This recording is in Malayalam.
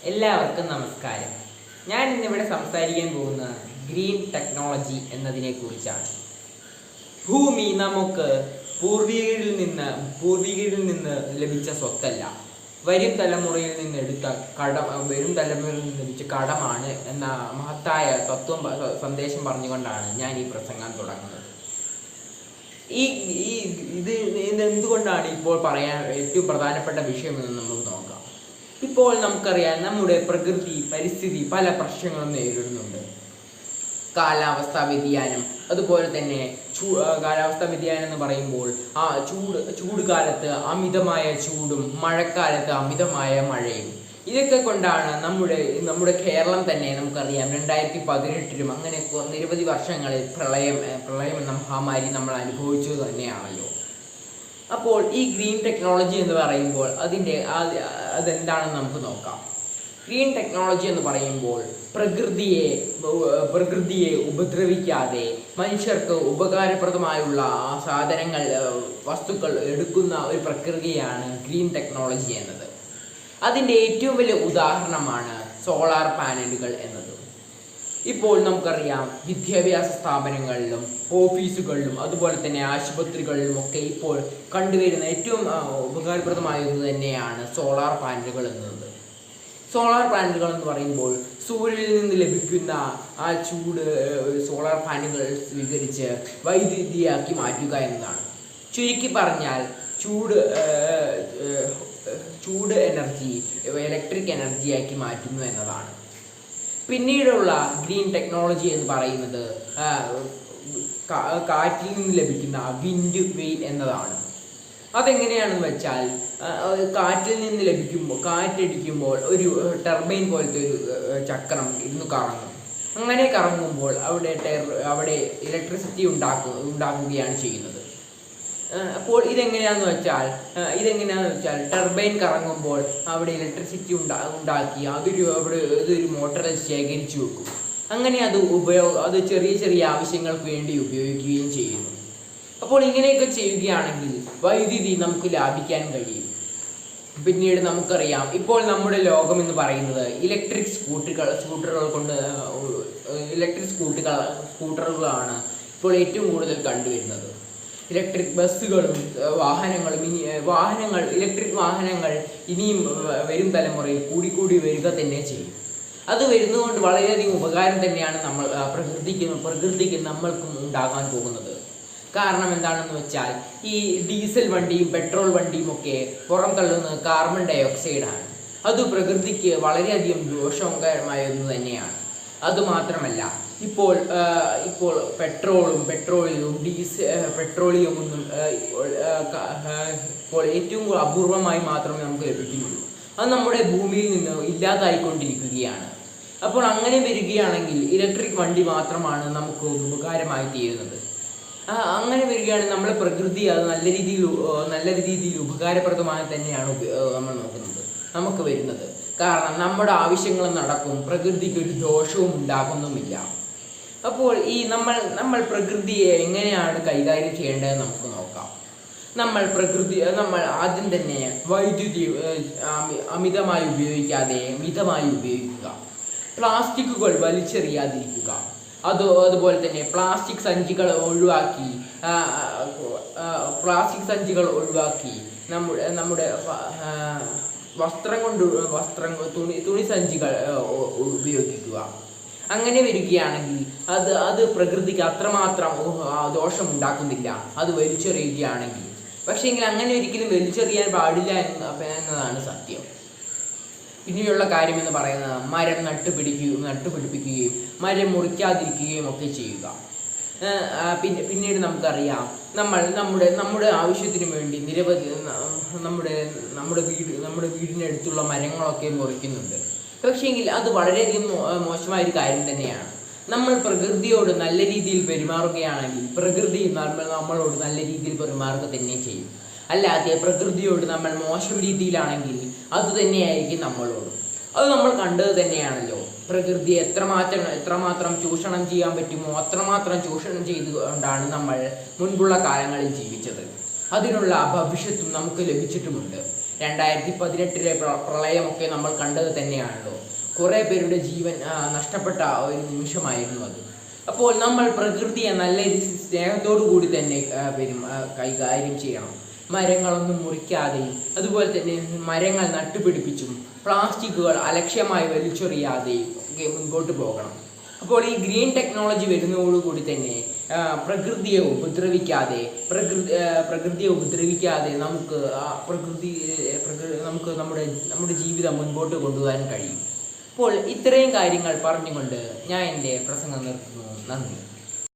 എല്ലാവർക്കും നമസ്കാരം. ഞാൻ ഇന്നിവിടെ സംസാരിക്കാൻ പോകുന്ന ഗ്രീൻ ടെക്നോളജി എന്നതിനെ കുറിച്ചാണ്. ഭൂമി നമുക്ക് പൂർവികരിൽ നിന്ന് ലഭിച്ച സ്വത്തല്ല, വരും തലമുറയിൽ നിന്ന് ലഭിച്ച കടമാണ് എന്ന മഹത്തായ സന്ദേശം പറഞ്ഞുകൊണ്ടാണ് ഞാൻ ഈ പ്രസംഗം തുടങ്ങുന്നത്. ഇത് എന്തുകൊണ്ടാണ് ഇപ്പോൾ പറയാൻ ഏറ്റവും പ്രധാനപ്പെട്ട വിഷയമെന്ന് നമുക്ക് നോക്കാം. ഇപ്പോൾ നമുക്കറിയാം, നമ്മുടെ പരിസ്ഥിതി പല പ്രശ്നങ്ങളും നേരിടുന്നുണ്ട്. കാലാവസ്ഥാ വ്യതിയാനം, അതുപോലെ തന്നെ കാലാവസ്ഥാ വ്യതിയാനം എന്ന് പറയുമ്പോൾ ചൂട് കാലത്ത് അമിതമായ ചൂടും മഴക്കാലത്ത് അമിതമായ മഴയും, ഇതൊക്കെ കൊണ്ടാണ് നമ്മുടെ കേരളം തന്നെ നമുക്കറിയാം 2018 അങ്ങനെ നിരവധി വർഷങ്ങളിൽ പ്രളയം എന്ന മഹാമാരി നമ്മൾ അനുഭവിച്ചത് തന്നെയാണല്ലോ. അപ്പോൾ ഈ ഗ്രീൻ ടെക്നോളജി എന്ന് പറയുമ്പോൾ അതെന്താണെന്ന് നമുക്ക് നോക്കാം. ഗ്രീൻ ടെക്നോളജി എന്ന് പറയുമ്പോൾ പ്രകൃതിയെ ഉപദ്രവിക്കാതെ മനുഷ്യർക്ക് ഉപകാരപ്രദമായുള്ള വസ്തുക്കൾ എടുക്കുന്ന ഒരു പ്രക്രിയയാണ് ഗ്രീൻ ടെക്നോളജി എന്നത്. അതിൻ്റെ ഏറ്റവും വലിയ ഉദാഹരണമാണ് സോളാർ പാനലുകൾ എന്നത്. ഇപ്പോൾ നമുക്കറിയാം, വിദ്യാഭ്യാസ സ്ഥാപനങ്ങളിലും ഓഫീസുകളിലും അതുപോലെ തന്നെ ആശുപത്രികളിലും ഒക്കെ ഇപ്പോൾ കണ്ടുവരുന്ന ഏറ്റവും ഉപകാരപ്രദമായ ഒന്ന് തന്നെയാണ് സോളാർ പാനലുകൾ എന്നത്. സോളാർ പാനലുകൾ എന്ന് പറയുമ്പോൾ സൂര്യനിൽ നിന്ന് ലഭിക്കുന്ന ആ ചൂട് സോളാർ പാനലുകൾ സ്വീകരിച്ച് വൈദ്യുതിയാക്കി മാറ്റുക എന്നതാണ്. ചുരുക്കി പറഞ്ഞാൽ ചൂട് എനർജി ഇലക്ട്രിക് എനർജിയാക്കി മാറ്റുന്നു എന്നതാണ്. പിന്നീടുള്ള ഗ്രീൻ ടെക്നോളജി എന്ന് പറയുന്നത് കാറ്റിൽ നിന്ന് ലഭിക്കുന്ന വിൻഡ് വെയിൽ എന്നതാണ്. അതെങ്ങനെയാണെന്ന് വെച്ചാൽ, കാറ്റിൽ നിന്ന് കാറ്റടിക്കുമ്പോൾ ഒരു ടർബൈൻ പോലത്തെ ഒരു ചക്രം ഇരുന്ന് കറങ്ങും. അങ്ങനെ കറങ്ങുമ്പോൾ അവിടെ ഇലക്ട്രിസിറ്റി ഉണ്ടാക്കുകയാണ് ചെയ്യുന്നത്. അപ്പോൾ ഇതെങ്ങനെയാണെന്ന് വെച്ചാൽ ടർബൈൻ കറങ്ങുമ്പോൾ അവിടെ ഇലക്ട്രിസിറ്റി ഉണ്ടാക്കി അതൊരു മോട്ടറിൽ ശേഖരിച്ചു വെക്കും. അങ്ങനെ അത് ചെറിയ ചെറിയ ആവശ്യങ്ങൾക്ക് വേണ്ടി ഉപയോഗിക്കുകയും ചെയ്യുന്നു. അപ്പോൾ ഇങ്ങനെയൊക്കെ ചെയ്യുകയാണെങ്കിൽ വൈദ്യുതി നമുക്ക് ലാഭിക്കാൻ കഴിയും. പിന്നീട് നമുക്കറിയാം, ഇപ്പോൾ നമ്മുടെ ലോകം എന്ന് പറയുന്നത് ഇലക്ട്രിക് സ്കൂട്ടറുകളാണ് ഇപ്പോൾ ഏറ്റവും കൂടുതൽ കണ്ടുവരുന്നത്. ഇലക്ട്രിക് ബസ്സുകളും ഇലക്ട്രിക് വാഹനങ്ങൾ ഇനിയും വരും തലമുറയിൽ കൂടി വരിക തന്നെ ചെയ്യും. അത് വരുന്നതുകൊണ്ട് വളരെയധികം ഉപകാരം തന്നെയാണ് പ്രകൃതിക്ക് നമ്മൾക്കും ഉണ്ടാകാൻ പോകുന്നത്. കാരണം എന്താണെന്ന് വെച്ചാൽ, ഈ ഡീസൽ വണ്ടിയും പെട്രോൾ വണ്ടിയും ഒക്കെ പുറം തള്ളുന്നത് കാർബൺ ഡൈ ഓക്സൈഡാണ്. അത് പ്രകൃതിക്ക് വളരെയധികം ദോഷകരമായ ഒന്ന് തന്നെയാണ്. അതുമാത്രമല്ല, ഇപ്പോൾ പെട്രോളിയമൊന്നും ഇപ്പോൾ ഏറ്റവും അപൂർവമായി മാത്രമേ നമുക്ക് ലഭിക്കുന്നുള്ളൂ. അത് നമ്മുടെ ഭൂമിയിൽ നിന്ന് ഇല്ലാതായിക്കൊണ്ടിരിക്കുകയാണ്. അപ്പോൾ അങ്ങനെ വരികയാണെങ്കിൽ ഇലക്ട്രിക് വണ്ടി മാത്രമാണ് നമുക്ക് ഉപകാരമായി തീരുന്നത്. അങ്ങനെ വരികയാണെങ്കിൽ നമ്മളെ പ്രകൃതി അത് നല്ല രീതിയിൽ ഉപകാരപ്രദമായി തന്നെയാണ് നമുക്ക് വരുന്നത്. കാരണം നമ്മുടെ ആവശ്യങ്ങൾ നടക്കും, പ്രകൃതിക്ക് ഒരു ദോഷവും ഉണ്ടാകുന്നുമില്ല. അപ്പോൾ നമ്മൾ പ്രകൃതിയെ എങ്ങനെയാണ് കൈകാര്യം ചെയ്യേണ്ടതെന്ന് നമുക്ക് നോക്കാം. നമ്മൾ ആദ്യം തന്നെ വൈദ്യുതി അമിതമായി ഉപയോഗിക്കാതെ മിതമായി ഉപയോഗിക്കുക. പ്ലാസ്റ്റിക്കുകൾ വലിച്ചെറിയാതിരിക്കുക. അതുപോലെ തന്നെ പ്ലാസ്റ്റിക് സഞ്ചികൾ ഒഴിവാക്കി നമ്മുടെ തുണി സഞ്ചികൾ ഉപയോഗിക്കുക. അങ്ങനെ വരികയാണെങ്കിൽ അത് പ്രകൃതിക്ക് അത്രമാത്രം ദോഷമുണ്ടാക്കുന്നില്ല, അത് വലിച്ചെറിയുകയാണെങ്കിൽ. പക്ഷേങ്കിൽ അങ്ങനെ ഒരിക്കലും വലിച്ചെറിയാൻ പാടില്ല എന്നതാണ് സത്യം. പിന്നീടുള്ള കാര്യമെന്ന് പറയുന്നത്, മരം നട്ടുപിടിപ്പിക്കുകയും മരം മുറിക്കാതിരിക്കുകയും ഒക്കെ ചെയ്യുക. പിന്നീട് നമുക്കറിയാം, നമ്മുടെ ആവശ്യത്തിന് വേണ്ടി നിരവധി നമ്മുടെ വീടിനടുത്തുള്ള മരങ്ങളൊക്കെ മുറിക്കുന്നുണ്ട്. പക്ഷേങ്കിൽ അത് വളരെയധികം മോശമായൊരു കാര്യം തന്നെയാണ്. നമ്മൾ പ്രകൃതിയോട് നല്ല രീതിയിൽ പെരുമാറുകയാണെങ്കിൽ പ്രകൃതി നമ്മളോട് നല്ല രീതിയിൽ പെരുമാറുക തന്നെ ചെയ്യും. അല്ലാതെ പ്രകൃതിയോട് നമ്മൾ മോശം രീതിയിലാണെങ്കിൽ അതുതന്നെയായിരിക്കും നമ്മളോടും. അത് നമ്മൾ കണ്ടത് തന്നെയാണല്ലോ. പ്രകൃതിയെ എത്രമാത്രം ചൂഷണം ചെയ്യാൻ പറ്റുമോ അത്രമാത്രം ചൂഷണം ചെയ്തുകൊണ്ടാണ് നമ്മൾ മുൻപുള്ള കാലങ്ങളിൽ ജീവിച്ചത്. അതിനുള്ള ഭവിഷ്യത്തും നമുക്ക് ലഭിച്ചിട്ടുമുണ്ട്. 2018 പ്രളയമൊക്കെ നമ്മൾ കണ്ടത് തന്നെയാണല്ലോ. കുറേ പേരുടെ ജീവൻ നഷ്ടപ്പെട്ട ഒരു നിമിഷമായിരുന്നു അത്. അപ്പോൾ നമ്മൾ പ്രകൃതിയെ നല്ല സ്നേഹത്തോടു കൂടി തന്നെ കൈകാര്യം ചെയ്യണം. മരങ്ങളൊന്നും മുറിക്കാതെയും അതുപോലെ തന്നെ മരങ്ങൾ നട്ടുപിടിപ്പിച്ചും പ്ലാസ്റ്റിക്കുകൾ അലക്ഷ്യമായി വലിച്ചെറിയാതെയും ഒക്കെ മുൻപോട്ട് പോകണം. അപ്പോൾ ഈ ഗ്രീൻ ടെക്നോളജി വരുന്നതോടുകൂടി തന്നെ പ്രകൃതിയെ ഉപദ്രവിക്കാതെ നമുക്ക് നമ്മുടെ ജീവിതം മുൻപോട്ട് കൊണ്ടുപോകാൻ കഴിയും. അപ്പോൾ ഇത്രയും കാര്യങ്ങൾ പറഞ്ഞുകൊണ്ട് ഞാൻ എൻ്റെ പ്രസംഗം നിർത്തുന്നു. നന്ദി.